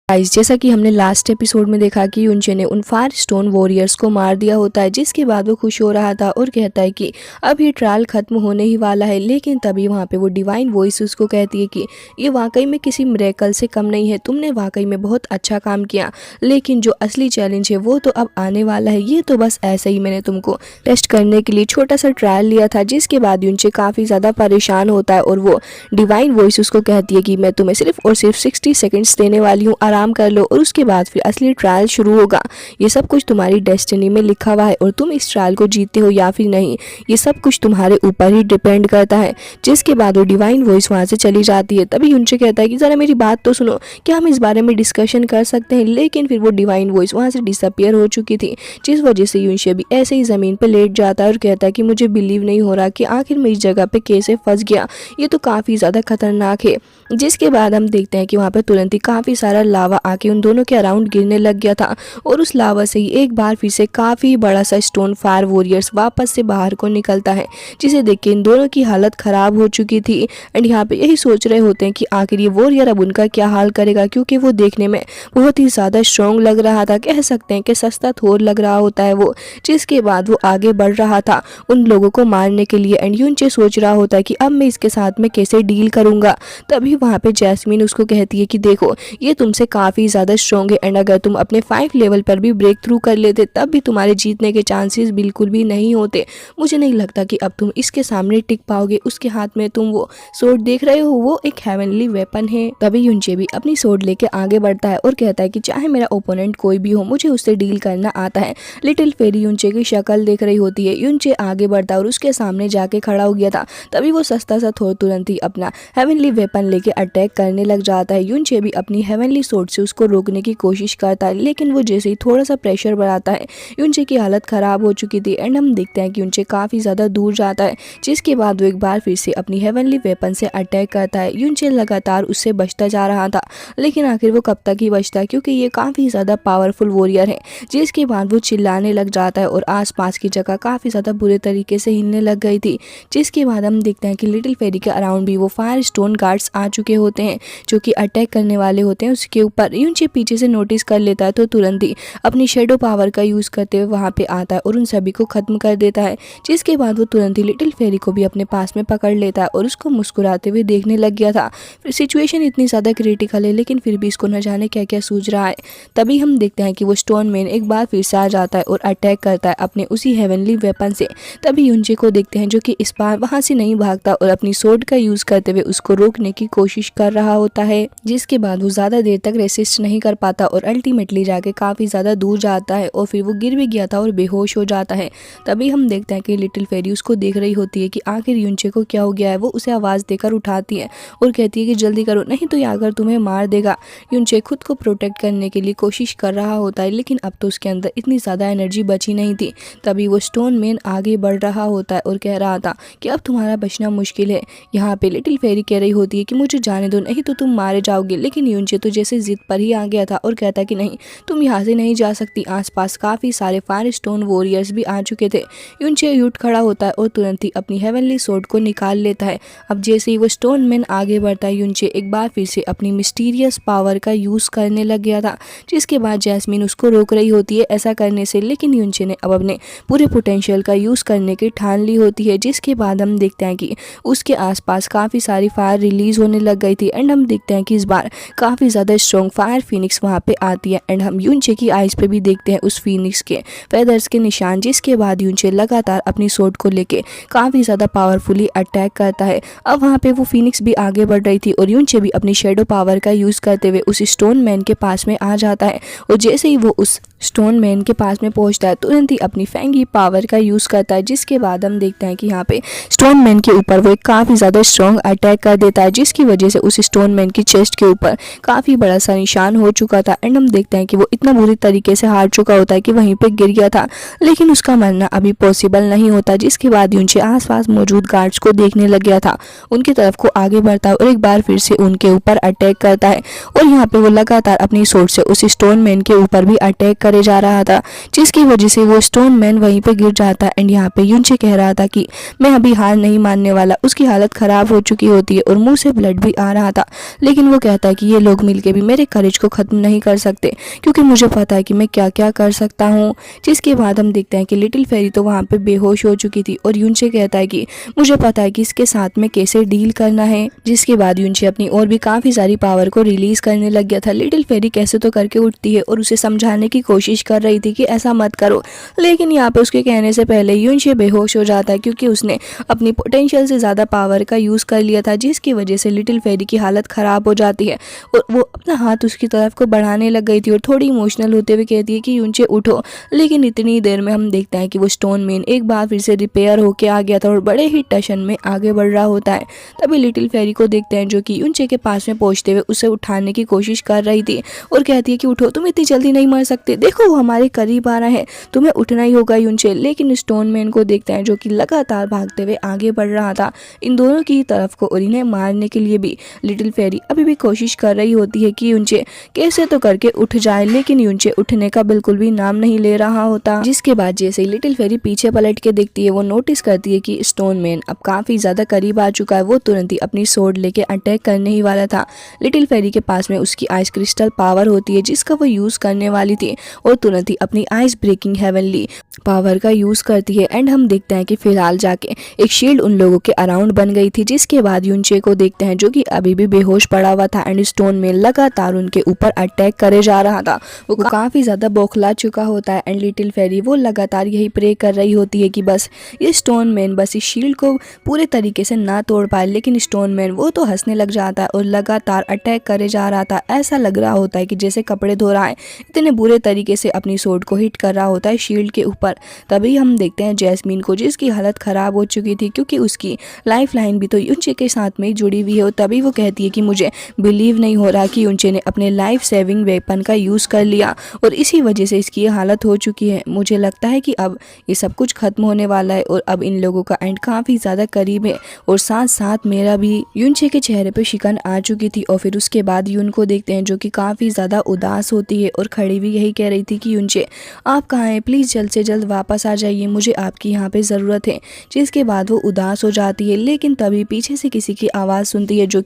Guys, जैसा कि हमने लास्ट एपिसोड में देखा कि युनचे ने उन फायर स्टोन वॉरियर्स को मार दिया होता है, जिसके बाद वो खुश हो रहा था और कहता है कि अब ये ट्रायल खत्म होने ही वाला है। लेकिन तभी वहाँ पे वो डिवाइन वॉइस उसको कहती है कि ये वाकई में किसी मिरेकल से कम नहीं है, तुमने वाकई में बहुत अच्छा काम किया, लेकिन जो असली चैलेंज है वो तो अब आने वाला है। ये तो बस ऐसे ही मैंने तुमको टेस्ट करने के लिए छोटा सा ट्रायल लिया था। जिसके बाद युनचे काफ़ी ज़्यादा परेशान होता है और वो डिवाइन वॉइस उसको कहती है कि मैं तुम्हें सिर्फ और सिर्फ 60 सेकेंड्स देने वाली हूँ, आराम कर लो और उसके बाद फिर असली ट्रायल शुरू होगा। ये सब कुछ तुम्हारी डेस्टिनी में लिखा हुआ है और तुम इस ट्रायल को जीतते हो या फिर नहीं, ये सब कुछ तुम्हारे ऊपर ही डिपेंड करता है। जिसके बाद वो डिवाइन वॉइस वहाँ से चली जाती है। तभी युनचे कहता है कि ज़रा मेरी बात तो सुनो, क्या हम इस बारे में डिस्कशन कर सकते हैं। लेकिन फिर वो डिवाइन वॉइस वहाँ से डिसअपियर हो चुकी थी, जिस वजह से युनचे भी ऐसे ही ज़मीन पर लेट जाता है और कहता है कि मुझे बिलीव नहीं हो रहा कि आखिर मैं इस जगह पे कैसे फंस गया, ये तो काफ़ी ज़्यादा खतरनाक है। जिसके बाद हम देखते हैं कि वहाँ पे तुरंत ही काफ़ी सारा लावा आके उन दोनों के अराउंड गिरने लग गया था और उस लावा से ही एक बार फिर से काफ़ी बड़ा सा स्टोन फायर वॉरियर्स वापस से बाहर को निकलता है, जिसे देख के इन दोनों की हालत ख़राब हो चुकी थी। एंड यहाँ पे यही सोच रहे होते हैं कि आखिर ये वॉरियर अब उनका क्या हाल करेगा, क्योंकि वो देखने में बहुत ही ज़्यादा स्ट्रॉन्ग लग रहा था, कह सकते हैं कि सस्ता थोर लग रहा होता है वो। जिसके बाद वो आगे बढ़ रहा था उन लोगों को मारने के लिए। एंड युनचे सोच रहा होता है कि अब मैं इसके साथ में कैसे डील करूँगा। तभी वहाँ पे जैस्मीन उसको कहती है कि देखो, ये तुमसे काफ़ी ज़्यादा स्ट्रॉन्ग है एंड अगर तुम अपने 5 लेवल पर भी ब्रेक थ्रू कर लेते तब भी तुम्हारे जीतने के चांसेस बिल्कुल भी नहीं होते। मुझे नहीं लगता कि अब तुम इसके सामने टिक पाओगे। उसके हाथ में तुम वो सोर्ड देख रहे हो, वो एक हेवनली वेपन है। तभी युनचे भी अपनी सोर्ड लेके आगे बढ़ता है और कहता है कि चाहे मेरा ओपोनेंट कोई भी हो, मुझे उससे डील करना आता है। लिटिल फेरी युनचे की शक्ल देख रही होती है। युनचे आगे बढ़ता है और उसके सामने जाके खड़ा हो गया था। तभी वो सस्ता सा थोर तुरंत ही अपना हेवनली वेपन लेके अटैक करने लग जाता है। युनचे भी अपनी हेवनली सोर्ड से उसको रोकने की कोशिश करता है, लेकिन वो जैसे ही थोड़ा सा प्रेशर बढ़ाता है युनचे की हालत ख़राब हो चुकी थी। एंड हम देखते हैं कि युनचे काफ़ी ज़्यादा दूर जाता है, जिसके बाद वो एक बार फिर से अपनी हेवनली वेपन से अटैक करता है। युनचे लगातार उससे बचता जा रहा था, लेकिन आखिर वो कब तक ही बचता, क्योंकि ये काफ़ी ज़्यादा पावरफुल वॉरियर है। जिसके बाद वो चिल्लाने लग जाता है और आसपास की जगह काफ़ी ज़्यादा बुरे तरीके से हिलने लग गई थी। जिसके बाद हम देखते हैं कि लिटिल फेरी के अराउंड भी वो फायर स्टोन गार्ड्स आ चुके होते हैं, जो कि अटैक करने वाले होते हैं उसके ऊपर। युनचे पीछे से नोटिस कर लेता है तो तुरंत ही अपनी शेडो पावर का यूज़ करते हुए वहाँ पे आता है और उन सभी को ख़त्म कर देता है। जिसके बाद वो तुरंत ही लिटिल फेरी को भी अपने पास में पकड़ लेता है और उसको मुस्कुराते हुए देखने लग गया था। फिर सिचुएशन इतनी ज़्यादा क्रिटिकल है, लेकिन फिर भी इसको न जाने क्या क्या सूझ रहा है। तभी हम देखते हैं कि वो स्टोन मैन एक बार फिर से आ जाता है और अटैक करता है अपने उसी हेवनली वेपन से। तभी युनचे को देखते हैं जो कि इस बार वहाँ से नहीं भागता और अपनी सोर्ड का यूज़ करते हुए उसको रोकने की कोशिश कर रहा होता है। जिसके बाद वो ज़्यादा देर तक रेसिस्ट नहीं कर पाता और अल्टीमेटली जाके काफ़ी ज़्यादा दूर जाता है और फिर वो गिर भी गया था और बेहोश हो जाता है। तभी हम देखते हैं कि लिटिल फेरी उसको देख रही होती है कि आखिर युनचे को क्या हो गया है। वो उसे आवाज़ देकर उठाती है और कहती है कि जल्दी करो, नहीं तो ये आकर तुम्हें मार देगा। युनचे खुद को प्रोटेक्ट करने के लिए कोशिश कर रहा होता है, लेकिन अब तो उसके अंदर इतनी ज़्यादा एनर्जी बची नहीं थी। तभी वो स्टोन मैन आगे बढ़ रहा होता है और कह रहा था कि अब तुम्हारा बचना मुश्किल है। यहाँ पे लिटिल फेरी कह रही होती है कि मुझे जाने दो, नहीं तो तुम मारे जाओगे। लेकिन युनचे तो जैसे जिद पर ही आ गया था और कहता कि नहीं, तुम यहाँ से नहीं जा सकती। आसपास काफ़ी सारे फायर स्टोन वॉरियर्स भी आ चुके थे। युनचे उठ खड़ा होता है और तुरंत ही अपनी हेवनली सोर्ड को निकाल लेता है। अब जैसे ही वो स्टोन मैन आगे बढ़ता है, युनचे एक बार फिर से अपनी मिस्टीरियस पावर का यूज़ करने लग गया था। जिसके बाद जैस्मीन उसको रोक रही होती है ऐसा करने से, लेकिन युनचे ने अब अपने पूरे पोटेंशियल का यूज़ करने की ठान ली होती है। जिसके बाद हम देखते हैं कि उसके आसपास काफ़ी सारी फायर रिलीज़ होने लग गई थी। एंड हम देखते हैं कि इस बार काफ़ी ज़्यादा स्ट्रॉन्ग फायर फिनिक्स वहाँ पे आती है। एंड हम युनचे की आइज़ पे भी देखते हैं उस फिनिक्स के फेदर्स के निशान। जिसके बाद युनचे लगातार अपनी सोर्ड को लेके काफ़ी ज़्यादा पावरफुली अटैक करता है। अब वहाँ पे वो फिनिक्स भी आगे बढ़ रही थी और युनचे भी अपनी शेडो पावर का यूज़ करते हुए उस स्टोन मैन के पास में आ जाता है। और जैसे ही वो उस स्टोन मैन के पास में पहुंचता है, तुरंत ही अपनी फैंगी पावर का यूज़ करता है। जिसके बाद हम देखते हैं कि यहाँ पे स्टोन मैन के ऊपर वो एक काफ़ी ज़्यादा स्ट्रॉन्ग अटैक कर देता है, जिसकी वजह से उस स्टोन मैन की चेस्ट के ऊपर काफ़ी बड़ा सा निशान हो चुका था। एंड हम देखते हैं कि वो इतना बुरी तरीके से हार चुका होता है कि वहीं पे गिर गया था, लेकिन उसका मरना अभी पॉसिबल नहीं होता। जिसके बाद युनचे आसपास मौजूद गार्ड्स को देखने लग गया था, उनकी तरफ को आगे बढ़ता है और एक बार फिर से उनके ऊपर अटैक करता है। और यहाँ पे वो लगातार अपनी सोर्ड से उस स्टोन मैन के ऊपर भी अटैक करे जा रहा था, जिसकी वजह से वो स्टोन मैन वहीं पे गिर जाता है। एंड यहाँ पे युनचे कह रहा था कि मैं अभी हार नहीं मानने वाला। उसकी हालत खराब हो चुकी होती है और मुंह से ब्लड भी आ रहा था, लेकिन वो कहता है कि ये लोग मिलके भी मेरे करेज को खत्म नहीं कर सकते, क्योंकि मुझे पता है कि मैं क्या क्या कर सकता हूँ। जिसके बाद हम देखते हैं कि लिटिल फेरी तो वहाँ पे बेहोश हो चुकी थी और युनचे कहता है कि मुझे पता है कि इसके साथ में कैसे डील करना है। जिसके बाद युनचे अपनी और भी काफी सारी पावर को रिलीज करने लग गया था। लिटिल फेरी कैसे तो करके उठती है और उसे समझाने की कोशिश कर रही थी कि ऐसा मत करो, लेकिन यहाँ पे उसके कहने से पहले युनचे बेहोश हो जाता है, क्योंकि उसने अपनी पोटेंशियल से ज़्यादा पावर का यूज़ कर लिया था, जिसकी वजह से लिटिल फेरी की हालत ख़राब हो जाती है और वो अपना हाथ उसकी तरफ को बढ़ाने लग गई थी और थोड़ी इमोशनल होते हुए कहती है कि युनचे उठो। लेकिन इतनी देर में हम देखते हैं कि वो स्टोन मैन एक बार फिर से रिपेयर होके आ गया था और बड़े ही टशन में आगे बढ़ रहा होता है। तभी लिटिल फेरी को देखते हैं जो कि युनचे के पास में पहुँचते हुए उसे उठाने की कोशिश कर रही थी और कहती है कि उठो, तुम इतनी जल्दी नहीं मर सकते, देखो वो हमारे करीब आ रहा है, तुम्हें उठना ही होगा युनचे। लेकिन स्टोन मैन को देखते हैं जो कि लगातार भागते हुए आगे बढ़ रहा था इन दोनों की तरफ को और इन्हें मारने के लिए भी लिटिल फेरी अभी भी कोशिश कर रही होती है कि युनचे कैसे तो करके उठ जाए, लेकिन युनचे उठने का बिल्कुल भी नाम नहीं ले रहा होता। जिसके बाद जैसे ही लिटिल फेरी पीछे पलट के देखती है, वो नोटिस करती है कि स्टोन मैन अब काफी ज्यादा करीब आ चुका है। वो तुरंत ही अपनी सोर्ड लेके अटैक करने ही वाला था। लिटिल फेरी के पास में उसकी आइस क्रिस्टल पावर होती है, जिसका वो यूज करने वाली थी और तुरंत ही अपनी आइस ब्रेकिंग हेवनली पावर का यूज करती है। एंड हम देखते हैं कि फिलहाल जाके एक शील्ड उन लोगों के अराउंड बन गई थी। जिसके बाद युनचे को देखते हैं जो कि अभी भी बेहोश पड़ा हुआ था एंड स्टोन में लगातार उनके ऊपर अटैक करे जा रहा था। वो काफी ज्यादा बौखला चुका होता है एंड लिटिल फेरी वो लगातार यही प्रे कर रही होती है कि बस ये स्टोन मैन बस इस शील्ड को पूरे तरीके से ना तोड़ पाए। लेकिन स्टोन मैन वो तो हंसने लग जाता है और लगातार अटैक करे जा रहा था। ऐसा लग रहा होता है कि जैसे कपड़े धो रहा है, इतने बुरे तरीके से अपनी सोर्ड को हिट कर रहा होता है शील्ड के ऊपर। तभी हम देखते हैं जैस्मीन को, जिसकी हालत खराब हो चुकी थी क्योंकि उसकी लाइफ लाइन भी तो युनचे के साथ में ही जुड़ी हुई है। और तभी वो कहती है कि मुझे बिलीव नहीं हो रहा कि युनचे ने अपने लाइफ सेविंग वेपन का यूज कर लिया और इसी वजह से इसकी ये हालत हो चुकी है। मुझे लगता है कि अब ये सब कुछ खत्म होने वाला है और अब इन लोगों का एंड काफी ज्यादा करीब है और साथ साथ मेरा भी। युनचे के चेहरे पे शिकन आ चुकी थी और फिर उसके बाद युन को देखते हैं जो कि काफी ज्यादा उदास होती है और खड़ी भी यही कह रही थी कि युनचे आप कहाँ हैं, प्लीज जल्द से जल्द वापस आ जाइए, मुझे आपकी यहाँ पे जरूरत है। जिसके बाद वो उदास हो जाती है। लेकिन तभी पीछे से किसी की आवाज सुनती है जो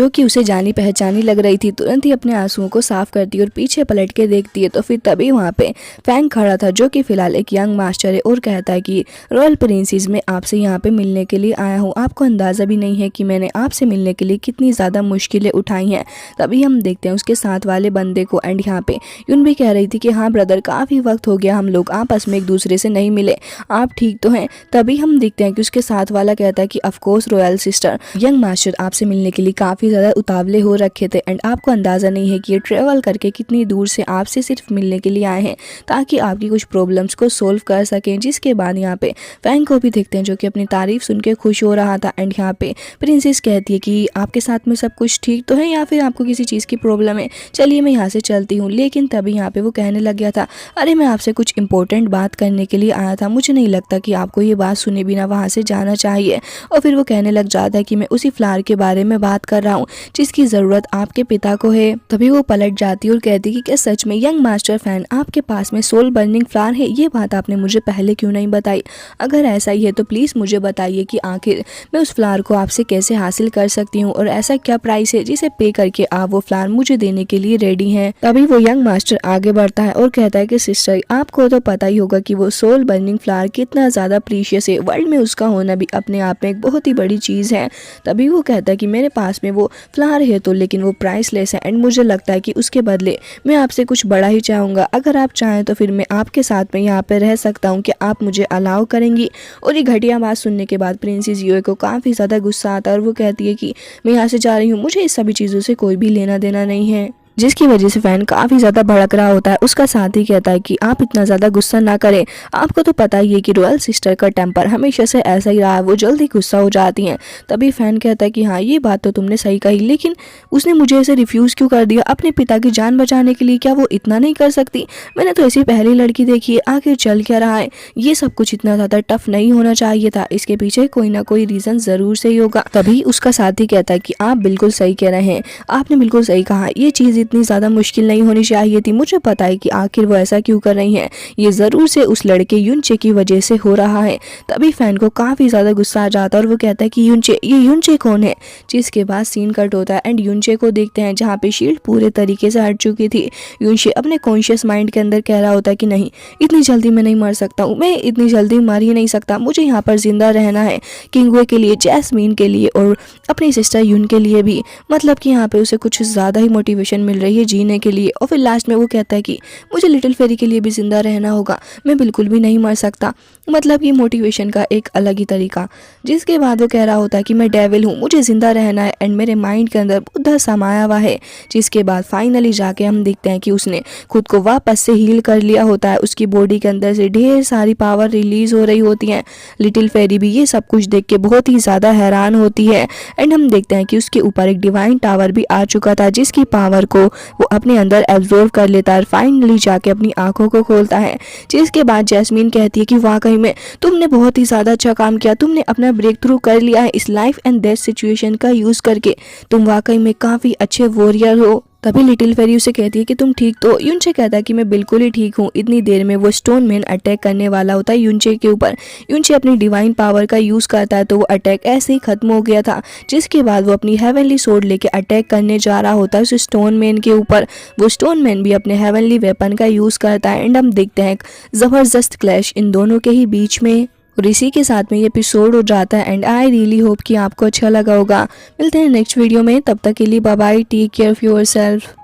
कि उसे जानी पहचानी लग रही थी। तुरंत ही अपने आंसुओं को साफ करती है और पीछे पलट के देखती है तो फिर तभी वहाँ पे फैंग खड़ा था जो कि फिलहाल एक यंग मास्टर है और कहता है कि रॉयल प्रिंसेस मैं आपसे यहाँ पे मिलने के लिए आया हूँ। आपको अंदाजा भी नहीं है कि मैंने आपसे मिलने के लिए कितनी ज्यादा मुश्किलें उठाई हैं। तभी हम देखते हैं उसके साथ वाले बंदे को एंड यहाँ पे युन भी कह रही थी कि हाँ ब्रदर, काफी वक्त हो गया हम लोग आपस में एक दूसरे से नहीं मिले, आप ठीक तो हैं। तभी हम देखते हैं कि उसके साथ वाला कहता है कि of course royal sister, young master आपसे मिलने के लिए काफी ज्यादा उतावले हो रखे थे एंड आपको अंदाजा नहीं है कि ये ट्रेवल करके कितनी दूर से आपसे सिर्फ मिलने के लिए आए हैं ताकि आपकी कुछ प्रॉब्लम्स को सोल्व कर सकें। जिसके बाद यहाँ पे फैंग को भी देखते हैं जो कि अपनी तारीफ सुन के खुश हो रहा था एंड यहाँ पे प्रिंसेस कहती है कि आपके साथ में सब कुछ ठीक तो है या फिर आपको किसी चीज़ की प्रॉब्लम है, चलिए मैं यहाँ से चलती हूँ। लेकिन तभी यहाँ पे वो कहने लग गया था अरे मैं आपसे कुछ इंपॉर्टेंट बात करने के लिए आया था, मुझे नहीं लगता कि आपको ये बात सुने बिना वहाँ से जाना चाहिए। और फिर वो कहने लग जाता है कि मैं उसी फ्लावर के बारे में बात कर रहा हूँ जिसकी ज़रूरत आपके पिता को है। तभी वो पलट जाती है और कहती कि क्या सच में यंग मास्टर फैन आपके पास में सोल बर्निंग फ्लावर है, ये बात आपने मुझे पहले क्यों नहीं बताई? अगर ऐसा ही है तो प्लीज़ मुझे बताइए कि आखिर मैं उस फ्लावर को आपसे कैसे हासिल कर सकती हूँ और ऐसा क्या प्राइस है जिसे पे करके आप वो फ्लावर मुझे देने के लिए रेडी हैं। तभी वो यंग मास्टर आगे बढ़ता है और कहता है कि सिस्टर आपको तो पता ही होगा कि वो सोल बर्निंग फ्लावर कितना ज़्यादा प्रीशियस है, वर्ल्ड में उसका होना भी अपने आप में एक बहुत ही बड़ी चीज़ है। तभी वो कहता है कि मेरे पास में वो फ्लावर है तो लेकिन वो प्राइसलेस है एंड मुझे लगता है कि उसके बदले मैं आपसे कुछ बड़ा ही चाहूँगा। अगर आप चाहें तो फिर मैं आपके साथ में यहाँ पे रह सकता हूँ, क्या आप मुझे अलाउ करेंगी? और ये घटिया बात सुनने के बाद प्रिंसेस यूए को काफ़ी ज़्यादा गुस्सा आता है और वो कहती है कि मैं यहाँ से जा रही हूँ, मुझे इस सभी चीज़ों से कोई भी लेना देना नहीं है। जिसकी वजह से फैन काफ़ी ज़्यादा भड़क रहा होता है। उसका साथी कहता है कि आप इतना ज़्यादा गुस्सा ना करें, आपको तो पता ही है कि रॉयल सिस्टर का टेम्पर हमेशा से ऐसा ही रहा है, वो जल्दी गुस्सा हो जाती हैं। तभी फैन कहता है कि हाँ ये बात तो तुमने सही कही, लेकिन उसने मुझे ऐसे रिफ्यूज़ क्यों कर दिया अपने पिता की जान बचाने के लिए? क्या वो इतना नहीं कर सकती? मैंने तो ऐसी पहली लड़की देखी है, आखिर चल क्या रहा है? ये सब कुछ इतना ज़्यादा टफ नहीं होना चाहिए था, इसके पीछे कोई ना कोई रीज़न ज़रूर से ही होगा। तभी उसका साथी कहता है कि आप बिल्कुल सही कह रहे हैं, आपने बिल्कुल सही कहा, ये चीज़ इतनी ज़्यादा मुश्किल नहीं होनी चाहिए थी। मुझे पता है कि आखिर वो ऐसा क्यों कर रही हैं, ये ज़रूर से उस लड़के युनचे की वजह से हो रहा है। तभी फैन को काफ़ी ज़्यादा गुस्सा आ जाता है और वो कहता है कि युनचे, ये युनचे कौन है। जिसके बाद सीन कट होता है एंड युनचे को देखते हैं जहाँ पे शील्ड पूरे तरीके से हट चुकी थी। युनचे अपने कॉन्शियस माइंड के अंदर कह रहा होता है कि नहीं, इतनी जल्दी मैं नहीं मर सकता हूँ, मैं इतनी जल्दी मर ही नहीं सकता, मुझे यहाँ पर जिंदा रहना है किंगवे के लिए, जैस्मीन के लिए और अपनी सिस्टर यून के लिए भी। मतलब कि यहाँ पे उसे कुछ ज़्यादा ही मोटिवेशन मिल रही है जीने के लिए। और फिर लास्ट में वो कहता है कि मुझे लिटिल फेरी के लिए भी ज़िंदा रहना होगा, मैं बिल्कुल भी नहीं मर सकता। मतलब कि मोटिवेशन का एक अलग ही तरीका। जिसके बाद वो कह रहा होता है कि मैं डेविल हूँ, मुझे ज़िंदा रहना है एंड मेरे माइंड के अंदर बुद्धा समाया हुआ है। जिसके बाद फाइनली जाके हम देखते हैं कि उसने खुद को वापस से हील कर लिया होता है, उसकी बॉडी के अंदर से ढेर सारी पावर रिलीज हो रही होती हैं। लिटिल फेरी भी ये सब कुछ देख के बहुत ही ज़्यादा हैरान होती है एंड हम देखते हैं कि उसके ऊपर एक डिवाइन टावर भी आ चुका था, जिसकी पावर को वो अपने अंदर एब्जॉर्व कर लेता है। फाइनली जाके अपनी आंखों को खोलता है। जिसके बाद जैस्मीन कहती है कि वाकई में तुमने बहुत ही ज़्यादा अच्छा काम किया, तुमने अपना ब्रेक थ्रू कर लिया है इस लाइफ एंड डेथ सिचुएशन का यूज़ करके, तुम वाकई में काफ़ी अच्छे वॉरियर हो। तभी लिटिल फेरी उसे कहती है कि तुम ठीक तो। युनचे कहता है कि मैं बिल्कुल ही ठीक हूँ। इतनी देर में वो स्टोन मैन अटैक करने वाला होता है युनचे के ऊपर। युनचे अपनी डिवाइन पावर का यूज़ करता है तो वो अटैक ऐसे ही खत्म हो गया था। जिसके बाद वो अपनी हेवनली सोर्ड लेके अटैक करने जा रहा होता है उस स्टोन मैन के ऊपर। वो स्टोन मैन भी अपने हेवनली वेपन का यूज़ करता है एंड हम देखते हैं एक ज़बरदस्त क्लैश इन दोनों के ही बीच में। और इसी के साथ में ये एपिसोड हो जाता है एंड आई रियली होप कि आपको अच्छा लगा होगा। मिलते हैं नेक्स्ट वीडियो में, तब तक के लिए bye bye, take care of yourself.